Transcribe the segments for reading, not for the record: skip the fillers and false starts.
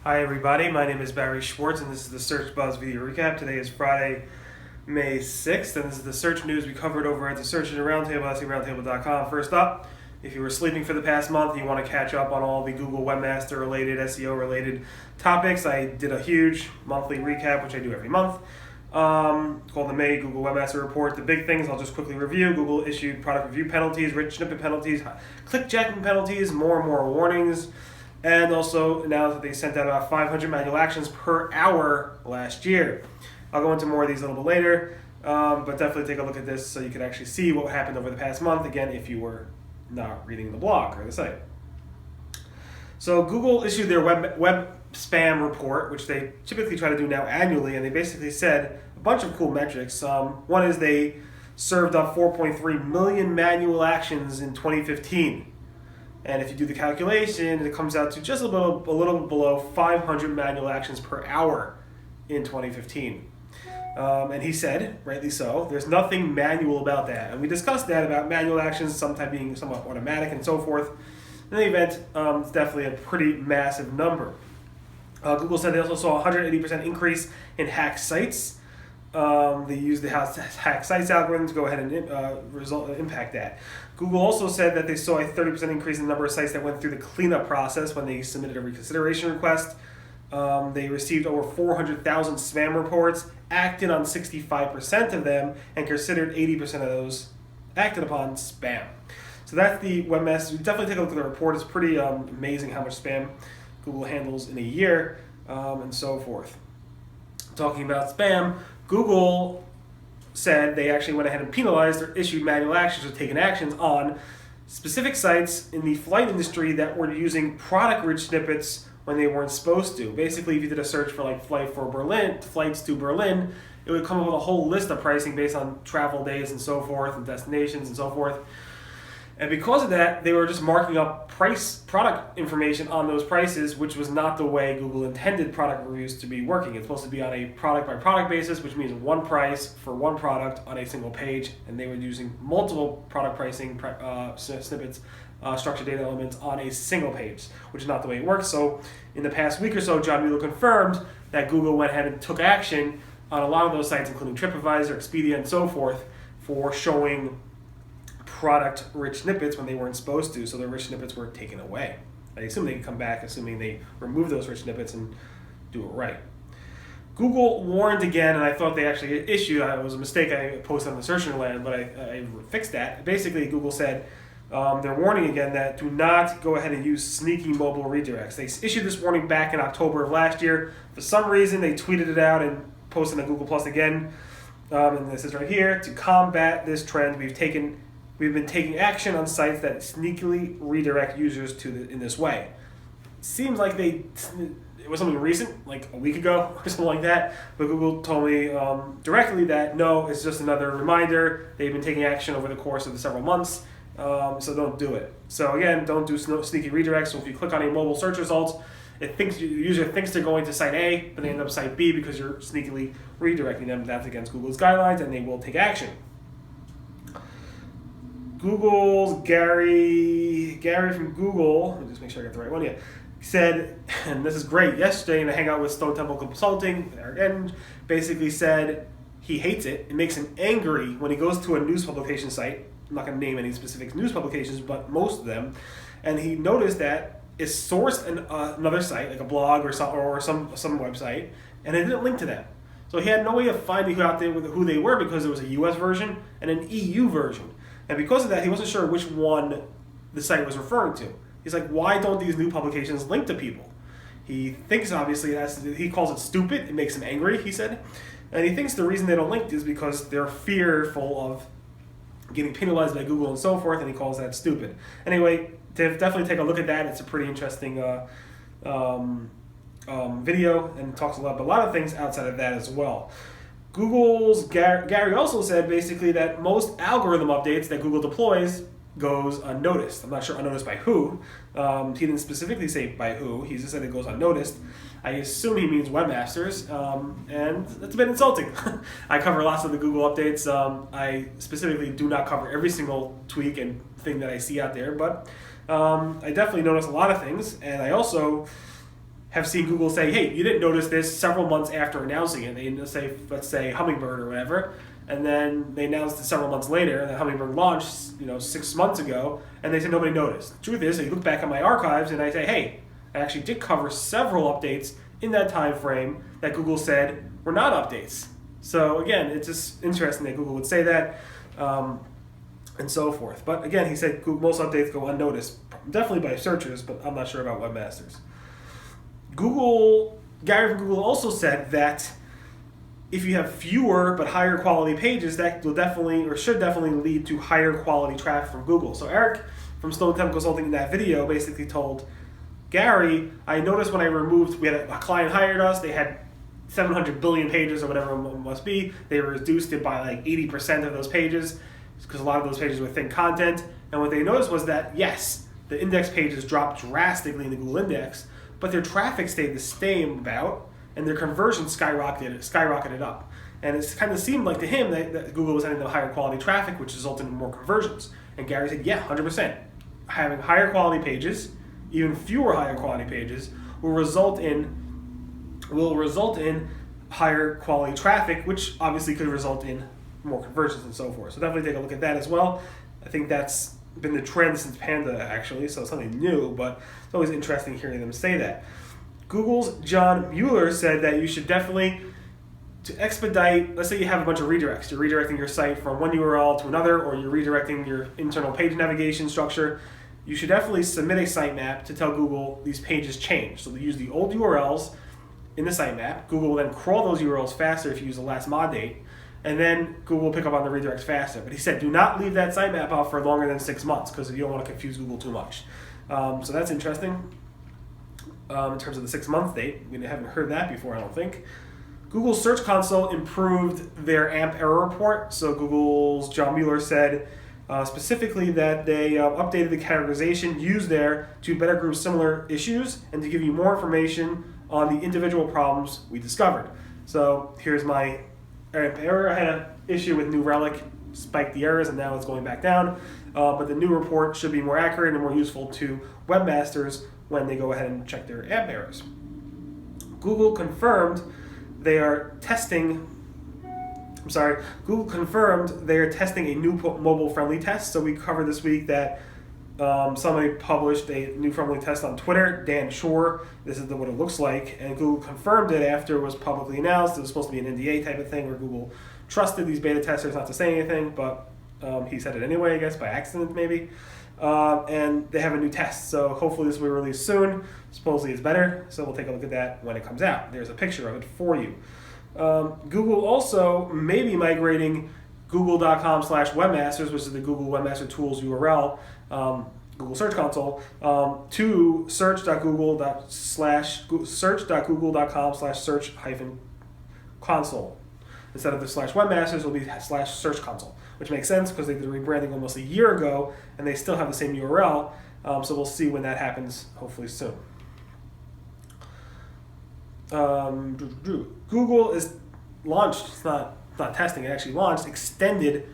Hi everybody, my name is Barry Schwartz and this is the Search Buzz video recap. Today is Friday, May 6th, and this is the search news we covered over at the Search Engine Roundtable, seroundtable.com. First up, if you were sleeping for the past month and you want to catch up on all the Google Webmaster related, SEO related topics, I did a huge monthly recap, which I do every month, called the May Google Webmaster Report. The big things I'll just quickly review: Google issued product review penalties, rich snippet penalties, clickjacking penalties, more and more warnings, and also announced that they sent out about 500 manual actions per hour last year. I'll go into more of these a little bit later, but definitely take a look at this so you can actually see what happened over the past month, again, if you were not reading the blog or the site. So Google issued their web spam report, which they typically try to do now annually, and they basically said a bunch of cool metrics. One is they served up 4.3 million manual actions in 2015. And if you do the calculation, it comes out to just a little below 500 manual actions per hour in 2015. And he said, rightly so, there's nothing manual about that. And we discussed that about manual actions sometimes being somewhat automatic and so forth. In the event, it's definitely a pretty massive number. Google said they also saw a 180% increase in hacked sites. They used the hack sites algorithm to go ahead and impact that. Google also said that they saw a 30% increase in the number of sites that went through the cleanup process when they submitted a reconsideration request. They received over 400,000 spam reports, acted on 65% of them, and considered 80% of those acted upon spam. So that's the webmaster. Definitely take a look at the report. It's pretty amazing how much spam Google handles in a year, and so forth. Talking about spam, Google said they actually went ahead and penalized or issued manual actions or taken actions on specific sites in the flight industry that were using product-rich snippets when they weren't supposed to. Basically, if you did a search for like flights to Berlin, it would come up with a whole list of pricing based on travel days and so forth, and destinations and so forth. And because of that, they were just marking up product information on those prices, which was not the way Google intended product reviews to be working. It's supposed to be on a product-by-product basis, which means one price for one product on a single page, and they were using multiple product pricing snippets, structured data elements on a single page, which is not the way it works. So in the past week or so, John Mueller confirmed that Google went ahead and took action on a lot of those sites, including TripAdvisor, Expedia, and so forth, for showing product-rich snippets when they weren't supposed to, so the rich snippets were taken away. I assume they can come back, assuming they remove those rich snippets and do it right. Google warned again, and I thought they actually issued, it was a mistake I posted on the Search Engine Land, but I fixed that. Basically, Google said they're warning again that do not go ahead and use sneaky mobile redirects. They issued this warning back in October of last year. For some reason, they tweeted it out and posted on Google Plus again. And this is right here. To combat this trend, we've been taking action on sites that sneakily redirect users in this way. It seems like it was something recent, like a week ago or something like that, but Google told me directly that no, it's just another reminder. They've been taking action over the course of the several months, so don't do it. So again, don't do sneaky redirects. So if you click on a mobile search results, the user thinks they're going to site A, but they end up site B because you're sneakily redirecting them. That's against Google's guidelines, and they will take action. Google's Gary from Google, let me just make sure I got the right one, said, and this is great, yesterday in a hangout with Stone Temple Consulting, Eric Eng, basically said he hates it. It makes him angry when he goes to a news publication site. I'm not going to name any specific news publications, but most of them, and he noticed that it's sourced in another site, like a blog or some website, and it didn't link to them. So he had no way of finding who they were because there was a US version and an EU version. And because of that, he wasn't sure which one the site was referring to. He's like, why don't these new publications link to people? He thinks, obviously, he calls it stupid. It makes him angry, he said. And he thinks the reason they don't link is because they're fearful of getting penalized by Google and so forth, and he calls that stupid. Anyway, definitely take a look at that. It's a pretty interesting video, and talks about a lot of things outside of that as well. Google's Gary also said basically that most algorithm updates that Google deploys goes unnoticed. I'm not sure unnoticed by who. He didn't specifically say by who. He just said it goes unnoticed. I assume he means webmasters, and that's a bit insulting. I cover lots of the Google updates. I specifically do not cover every single tweak and thing that I see out there, but I definitely notice a lot of things, and I also have seen Google say, hey, you didn't notice this several months after announcing it. They say, let's say Hummingbird or whatever, and then they announced it several months later, and then Hummingbird launched, 6 months ago, and they said nobody noticed. The truth is, I look back at my archives and I say, hey, I actually did cover several updates in that time frame that Google said were not updates. So again, it's just interesting that Google would say that, and so forth. But again, he said most updates go unnoticed, definitely by searchers, but I'm not sure about webmasters. Gary from Google also said that if you have fewer but higher quality pages, that will definitely or should definitely lead to higher quality traffic from Google. So Eric from Stone Temple Consulting in that video basically told Gary, I noticed when we had a client hired us, they had 700 billion pages or whatever it must be. They reduced it by like 80% of those pages because a lot of those pages were thin content. And what they noticed was that, yes, the index pages dropped drastically in the Google Index, but their traffic stayed the same about, and their conversion skyrocketed up. And it kind of seemed like to him that Google was sending them higher quality traffic, which resulted in more conversions. And Gary said, yeah, 100%. Having higher quality pages, even fewer higher quality pages, will result in higher quality traffic, which obviously could result in more conversions and so forth. So definitely take a look at that as well. I think that's been the trend since Panda, actually, so it's something new, but it's always interesting hearing them say that. Google's John Mueller said that you should definitely, to expedite, let's say you have a bunch of redirects. You're redirecting your site from one URL to another, or you're redirecting your internal page navigation structure. You should definitely submit a sitemap to tell Google these pages change. So they use the old URLs in the sitemap. Google will then crawl those URLs faster if you use the last mod date, and then Google will pick up on the redirects faster. But he said, do not leave that sitemap out for longer than 6 months because you don't want to confuse Google too much. So that's interesting in terms of the 6-month date. We haven't heard that before, I don't think. Google Search Console improved their AMP error report. So Google's John Mueller said specifically that they updated the categorization used there to better group similar issues and to give you more information on the individual problems we discovered. So here's my AMP error. I had an issue with New Relic, spiked the errors, and now it's going back down. But the new report should be more accurate and more useful to webmasters when they go ahead and check their AMP errors. Google confirmed they are testing a new mobile-friendly test. So we covered this week that somebody published a new friendly test on Twitter, Dan Shore. This is what it looks like. And Google confirmed it after it was publicly announced. It was supposed to be an NDA type of thing where Google trusted these beta testers not to say anything, but he said it anyway, I guess, by accident maybe. And they have a new test. So hopefully this will be released soon. Supposedly it's better, so we'll take a look at that when it comes out. There's a picture of it for you. Google also may be migrating google.com/webmasters, which is the Google Webmaster Tools URL, Google Search Console, to search.google.com/search-console. Instead of the /webmasters, it'll be /search console, which makes sense because they did the rebranding almost a year ago, and they still have the same URL, so we'll see when that happens, hopefully soon. Google is launched, it's not testing, it actually launched, extended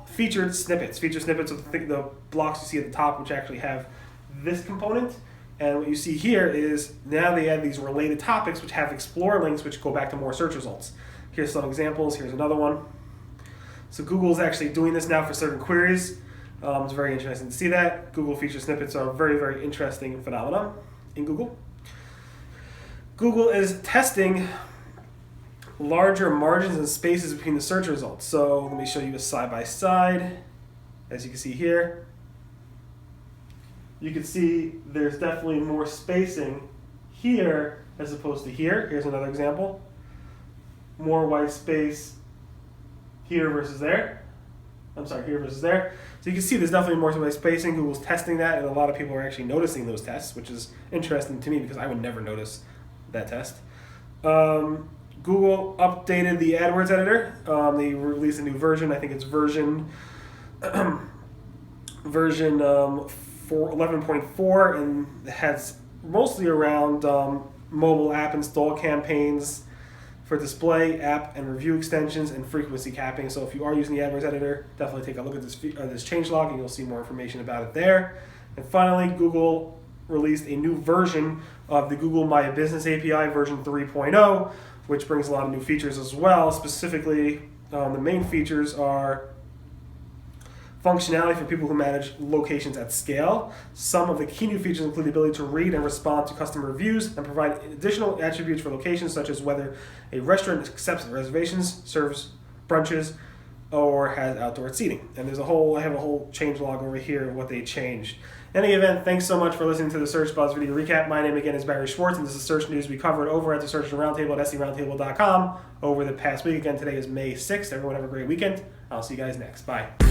featured snippets. Featured snippets of the blocks you see at the top, which actually have this component. And what you see here is now they add these related topics, which have explore links, which go back to more search results. Here's some examples. Here's another one. So Google's actually doing this now for certain queries. It's very interesting to see that. Google feature snippets are a very, very interesting phenomenon in Google. Google is testing larger margins and spaces between the search results. So let me show you a side-by-side. As you can see here, you can see there's definitely more spacing here as opposed to here. Here's another example. More white space here versus there. Here versus there. So you can see there's definitely more white spacing. Google's testing that, and a lot of people are actually noticing those tests, which is interesting to me because I would never notice that test. Google updated the AdWords editor. They released a new version. I think it's version 11.4, and it has mostly around mobile app install campaigns for display, app, and review extensions, and frequency capping. So if you are using the AdWords editor, definitely take a look at this changelog, and you'll see more information about it there. And finally, Google released a new version of the Google My Business API, version 3.0, which brings a lot of new features as well. Specifically, the main features are functionality for people who manage locations at scale. Some of the key new features include the ability to read and respond to customer reviews and provide additional attributes for locations, such as whether a restaurant accepts reservations, serves brunches, or has outdoor seating. And I have a whole change log over here of what they changed. In any event, thanks so much for listening to the Search Buzz video recap. My name again is Barry Schwartz, and this is Search News we covered over at the Search Engine Roundtable at seroundtable.com over the past week. Again, today is May 6th. Everyone have a great weekend. I'll see you guys next. Bye.